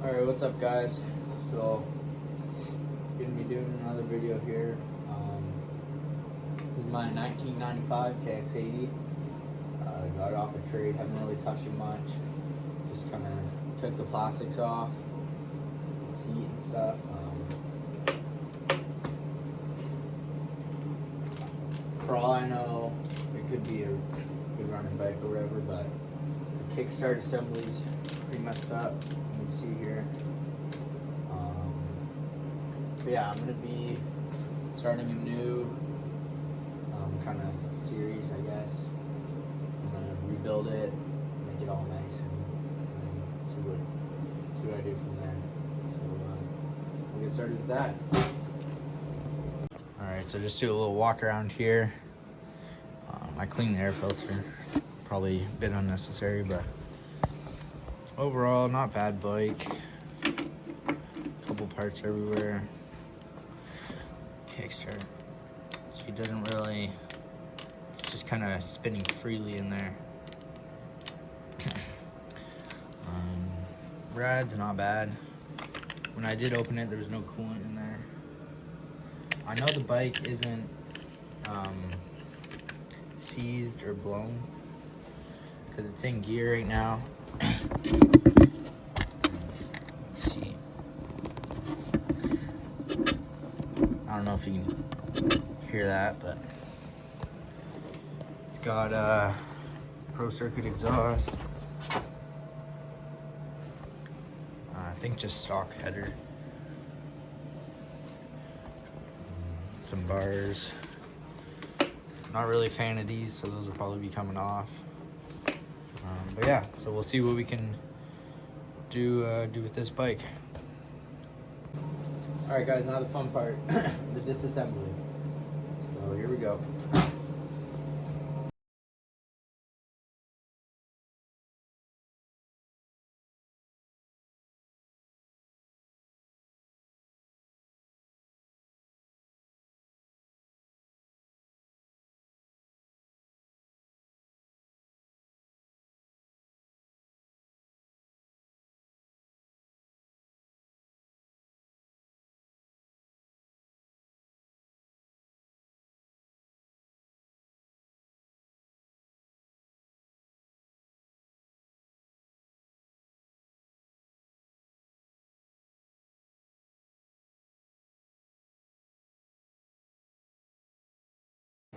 Alright, what's up guys? So, gonna be doing another video here. This is my 1995 KX80. Got it off a trade, haven't really touched it much. Just kind of took the plastics off, the seat and stuff. For all I know, it could be a good running bike or whatever, but the kickstart assembly's pretty messed up. You can see here. But yeah, I'm gonna be starting a new kind of series, I guess. I'm gonna rebuild it, make it all nice, and see what I do from there. So we'll get started with that. All right, so just do a little walk around here. I cleaned the air filter, probably a bit unnecessary, but overall not bad bike. Couple parts everywhere. Kickstart. She doesn't really, just kind of spinning freely in there. Rad's not bad. When I did open it, there was no coolant in there. I know the bike isn't seized or blown because it's in gear right now. Let's see. I don't know if you can hear that, but it's got a Pro Circuit exhaust. I think just stock header. Some bars. Not really a fan of these, so those will probably be coming off. But yeah, so we'll see what we can do with this bike. All right, guys. Now the fun part, the disassembly. So here we go.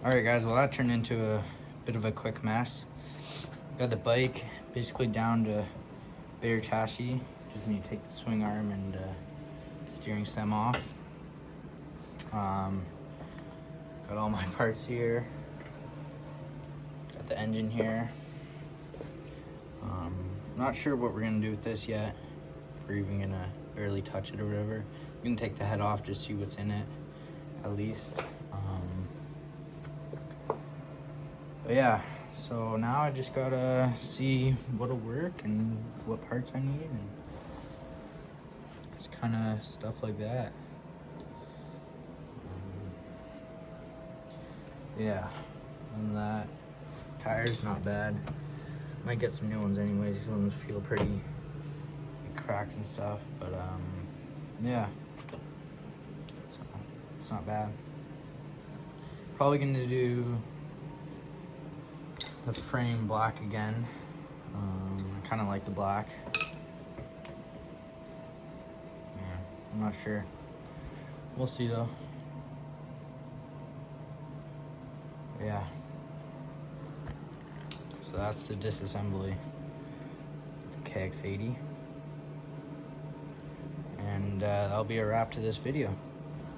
All right, guys. Well, that turned into a bit of a quick mess. Got the bike basically down to bare chassis. Just need to take the swing arm and steering stem off. Got all my parts here. Got the engine here. Not sure what we're gonna do with this yet. We're even gonna barely touch it or whatever. I'm gonna take the head off, just see what's in it, at least. But yeah, so now I just gotta see what'll work and what parts I need, and it's kind of stuff like that. Yeah, and that tires not bad. Might get some new ones anyways. These ones feel pretty cracked and stuff, but yeah, so it's not bad. Probably gonna do the frame black again. I kind of like the black. Yeah, I'm not sure. We'll see though. Yeah. So that's the disassembly. The KX80. And that'll be a wrap to this video.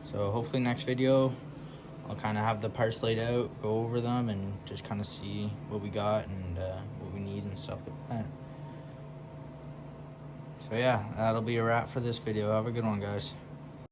So hopefully next video I'll kind of have the parts laid out, go over them, and just kind of see what we got and what we need and stuff like that. So yeah, that'll be a wrap for this video. Have a good one, guys.